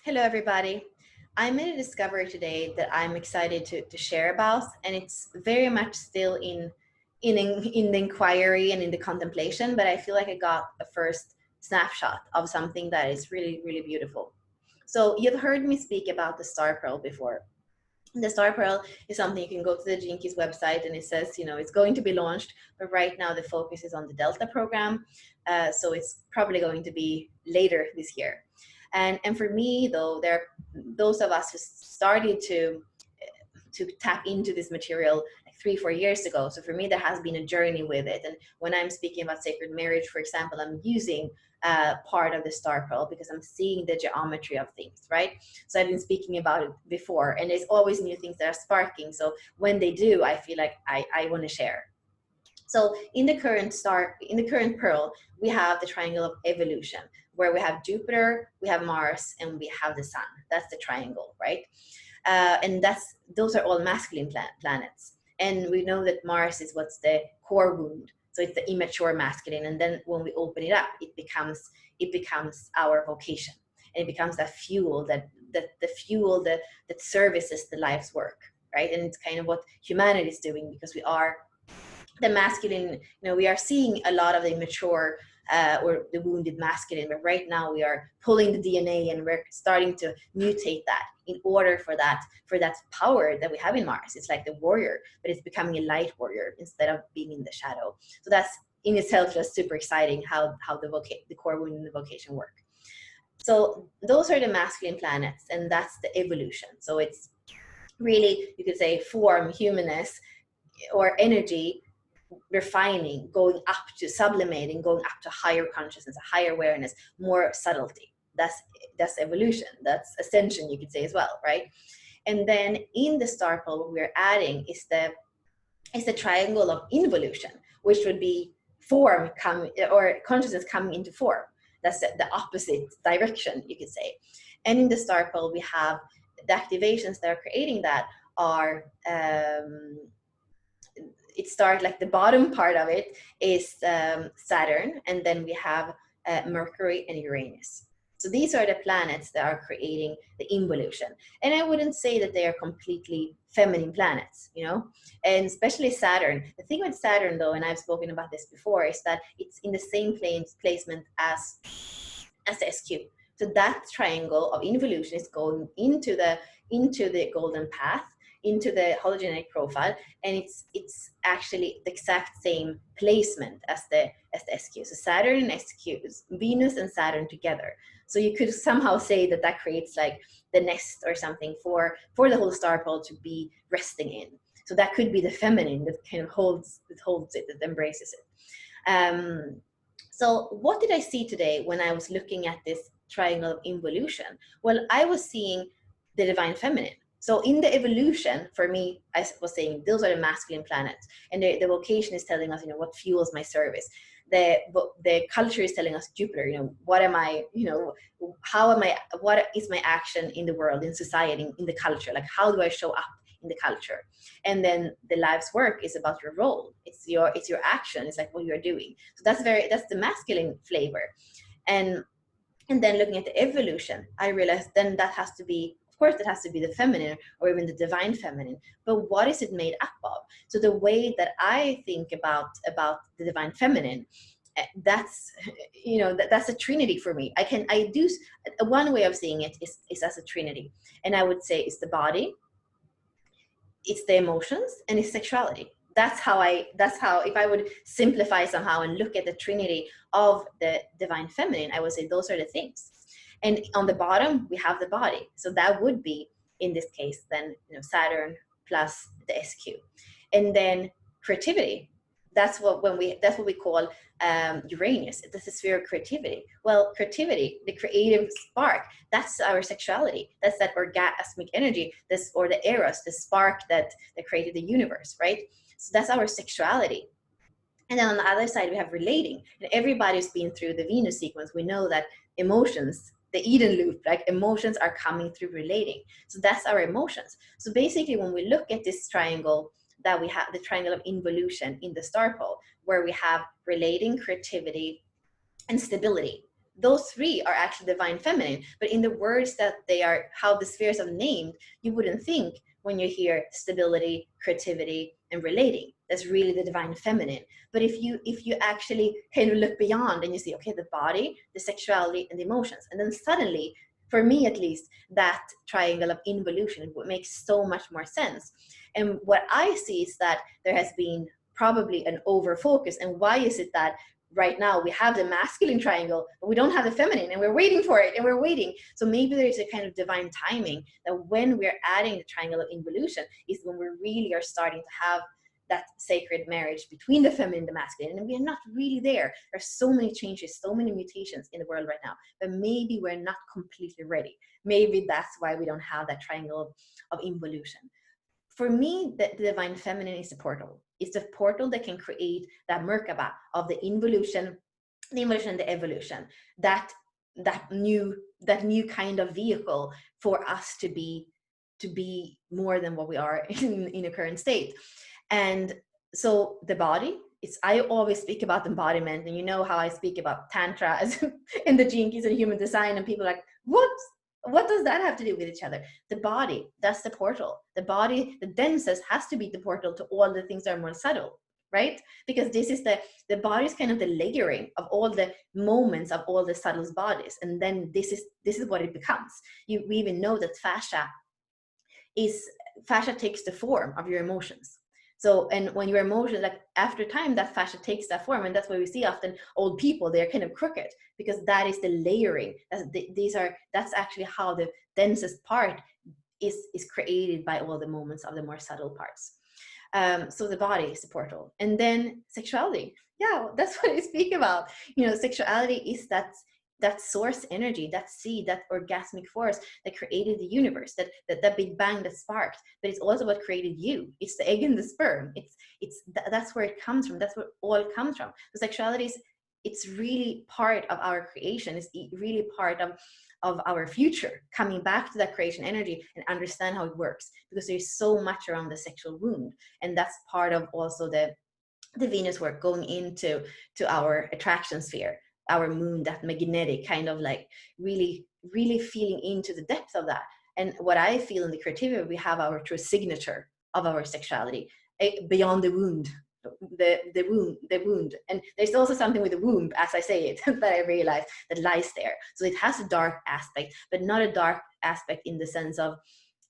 Hello, everybody. I made a discovery today that I'm excited to share about, and it's very much still in the inquiry and in the contemplation, but I feel like I got a first snapshot of something that is really, really beautiful. So you've heard me speak about the star pearl before. The star pearl is something you can go to the Gene Keys website and it says, it's going to be launched, but right now the focus is on the Delta program. So it's probably going to be later this year. And for me, though, there are those of us who started to tap into this material like 3-4 years ago. So for me, there has been a journey with it. And when I'm speaking about sacred marriage, for example, I'm using part of the star pearl because I'm seeing the geometry of things, right? So I've been speaking about it before, and there's always new things that are sparking. So when they do, I feel like I want to share. So in the current pearl, we have the triangle of evolution, where we have Jupiter, we have Mars, and we have the Sun. That's the triangle, right? And those are all masculine planets. And we know that Mars is what's the core wound. So it's the immature masculine. And then when we open it up, it becomes our vocation. And it becomes that fuel that services the life's work, right? And it's kind of what humanity is doing, because we are the masculine, we are seeing a lot of the immature or the wounded masculine, but right now we are pulling the DNA and we're starting to mutate that in order for that power that we have in Mars. It's like the warrior, but it's becoming a light warrior instead of being in the shadow. So that's in itself just super exciting how the core wound and the vocation work. So those are the masculine planets, and that's the evolution. So it's really, you could say, form, humanness, or energy refining, going up to sublimating, going up to higher consciousness, higher awareness, more subtlety. That's evolution. That's ascension, you could say as well, right? And then in the star pearl, what we're adding is the triangle of involution, which would be form or consciousness coming into form. That's the opposite direction, you could say. And in the star pearl, we have the activations that are creating that are it starts like the bottom part of it is Saturn, and then we have Mercury and Uranus. So these are the planets that are creating the involution. And I wouldn't say that they are completely feminine planets, and especially Saturn. The thing with Saturn, though, and I've spoken about this before, is that it's in the same placement as the SQ. So that triangle of involution is going into the golden path, into the hologenetic profile, and it's actually the exact same placement as the SQ. So Saturn and SQ, Venus and Saturn together. So you could somehow say that creates like the nest or something for the whole star pearl to be resting in. So that could be the feminine that kind of holds it, that embraces it. So what did I see today when I was looking at this triangle of involution? Well, I was seeing the divine feminine. So in the evolution, for me, I was saying, those are the masculine planets. And the vocation is telling us, what fuels my service. The culture is telling us Jupiter, what am I, how am I, what is my action in the world, in society, in the culture? Like, how do I show up in the culture? And then the life's work is about your role. It's your action. It's like what you're doing. So that's the masculine flavor. And then looking at the evolution, I realized then that has to be, of course, it has to be the feminine or even the divine feminine, but what is it made up of? So the way that I think about the divine feminine, that's a trinity for me. One way of seeing it is as a trinity, and I would say it's the body, it's the emotions, and it's sexuality. That's how if I would simplify somehow and look at the trinity of the divine feminine, I would say those are the things. And on the bottom, we have the body. So that would be, in this case, then Saturn plus the SQ. And then creativity. That's what we call Uranus. That's the sphere of creativity. Well, creativity, the creative spark, that's our sexuality. That's that orgasmic energy, or the eros, the spark that created the universe, right? So that's our sexuality. And then on the other side, we have relating. And everybody's been through the Venus sequence. We know that emotions, the Eden loop, like emotions are coming through relating. So that's our emotions. So basically, when we look at this triangle, that we have the triangle of involution in the star pole, where we have relating, creativity, and stability. those three are actually divine feminine, but in the words that they are, how the spheres are named, you wouldn't think when you hear stability, creativity, and relating, that's really the divine feminine. But if you actually kind of look beyond and you see, okay, the body, the sexuality, and the emotions, and then suddenly, for me at least, that triangle of involution would make so much more sense. And what I see is that there has been probably an over focus. And why is it that right now we have the masculine triangle, but we don't have the feminine, and we're waiting for it, and we're waiting. So maybe there's a kind of divine timing that when we're adding the triangle of involution is when we really are starting to have that sacred marriage between the feminine and the masculine. And we are not really there. There's so many changes, so many mutations in the world right now, but maybe we're not completely ready. Maybe that's why we don't have that triangle of involution. For me, the divine feminine is a portal. It's a portal that can create that Merkabah of the involution, the involution, the evolution, that new kind of vehicle for us to be more than what we are in a current state. And so the body, I always speak about embodiment, and you know how I speak about tantra and the gene keys and human design, and people are like, what does that have to do with each other? The body, that's the portal. The body, the densest, has to be the portal to all the things that are more subtle, right? Because this is the body is kind of the layering of all the moments of all the subtle bodies, and then this is what it becomes. We even know that fascia takes the form of your emotions. So, and when your emotions, like after time, that fascia takes that form, and that's why we see often old people, they're kind of crooked, because that is the layering. That's actually how the densest part is created by all the moments of the more subtle parts. So the body is the portal, and then sexuality. Yeah, that's what I speak about. Sexuality is that source energy, that seed, that orgasmic force that created the universe, that big bang that sparked. But it's also what created you. It's the egg and the sperm. That's where it comes from. That's where all comes from. So sexuality it's really part of our creation. It's really part of our future, coming back to that creation energy and understand how it works, because there's so much around the sexual wound. And that's part of also the Venus work, going into our attraction sphere, our moon, that magnetic kind of like really, really feeling into the depth of that. And what I feel in the creativity, we have our true signature of our sexuality, beyond the wound, the wound. And there's also something with the womb, as I say it, that I realize that lies there. So it has a dark aspect, but not a dark aspect in the sense of,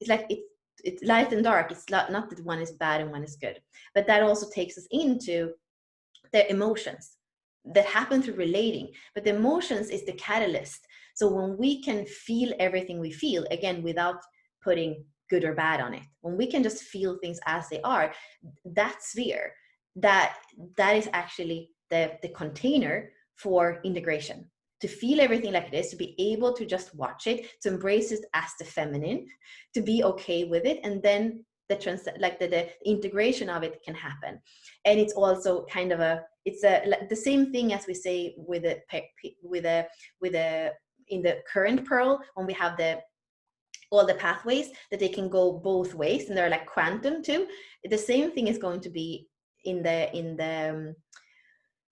it's like it's light and dark. It's not that one is bad and one is good, but that also takes us into the emotions that happen through relating. But the emotions is the catalyst. So when we can feel everything we feel, again, without putting good or bad on it, when we can just feel things as they are, that sphere, that is actually the container for integration. To feel everything like it is, to be able to just watch it, to embrace it as the feminine, to be okay with it, and then the integration of it can happen. And it's also kind of the same thing as we say with in the current pearl, when we have all the pathways that they can go both ways, and they're like quantum too. The same thing is going to be in the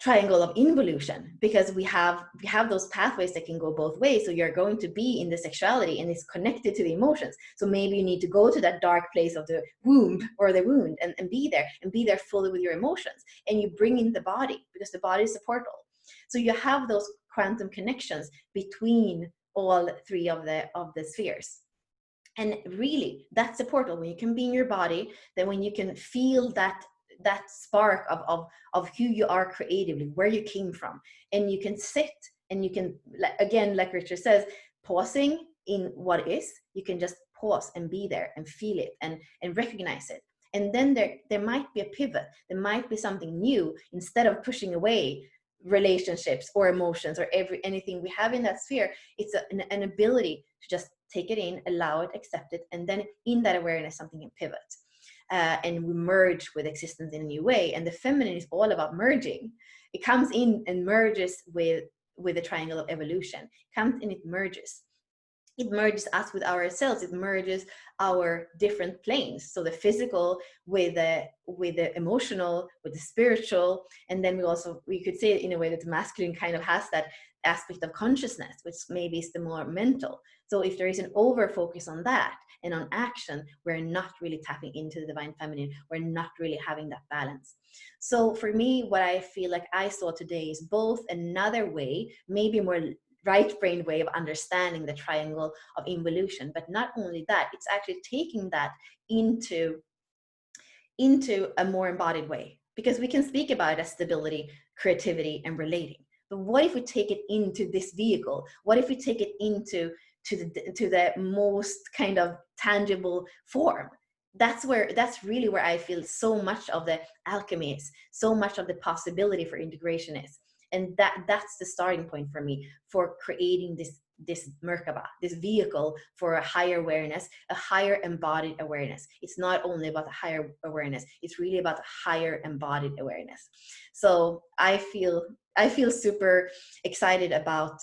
triangle of involution, because we have those pathways that can go both ways. So you're going to be in the sexuality, and it's connected to the emotions. So maybe you need to go to that dark place of the womb or the wound and be there fully with your emotions, and you bring in the body, because the body is a portal. So you have those quantum connections between all three of the spheres. And really, that's the portal. When you can be in your body, then when you can feel that spark of who you are creatively, where you came from, and you can sit and you can, again, like Richard says, pausing in what is, you can just pause and be there and feel it and recognize it. And then there might be a pivot. There might be something new. Instead of pushing away relationships or emotions or anything we have in that sphere, it's an ability to just take it in, allow it, accept it, and then in that awareness something can pivot. And we merge with existence in a new way. And the feminine is all about merging. It comes in and merges with the triangle of evolution. It comes in, it merges. It merges us with ourselves. It merges our different planes. So the physical with the emotional, with the spiritual. And then we could say it in a way that the masculine kind of has aspect of consciousness, which maybe is the more mental. So if there is an over focus on that and on action, we're not really tapping into the divine feminine. We're not really having that balance. So for me, what I feel like I saw today is both another way, maybe more right brain way of understanding the triangle of involution, but not only that, it's actually taking that into a more embodied way, because we can speak about it as stability, creativity, and relating. But what if we take it into this vehicle? What if we take it into the most kind of tangible form? That's really where I feel so much of the alchemy is, so much of the possibility for integration is. And that's the starting point for me for creating this Merkabah, this vehicle for a higher awareness, a higher embodied awareness. It's not only about the higher awareness, it's really about the higher embodied awareness. So I feel super excited about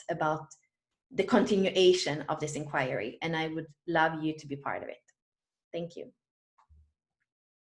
the continuation of this inquiry, and I would love you to be part of it. Thank you.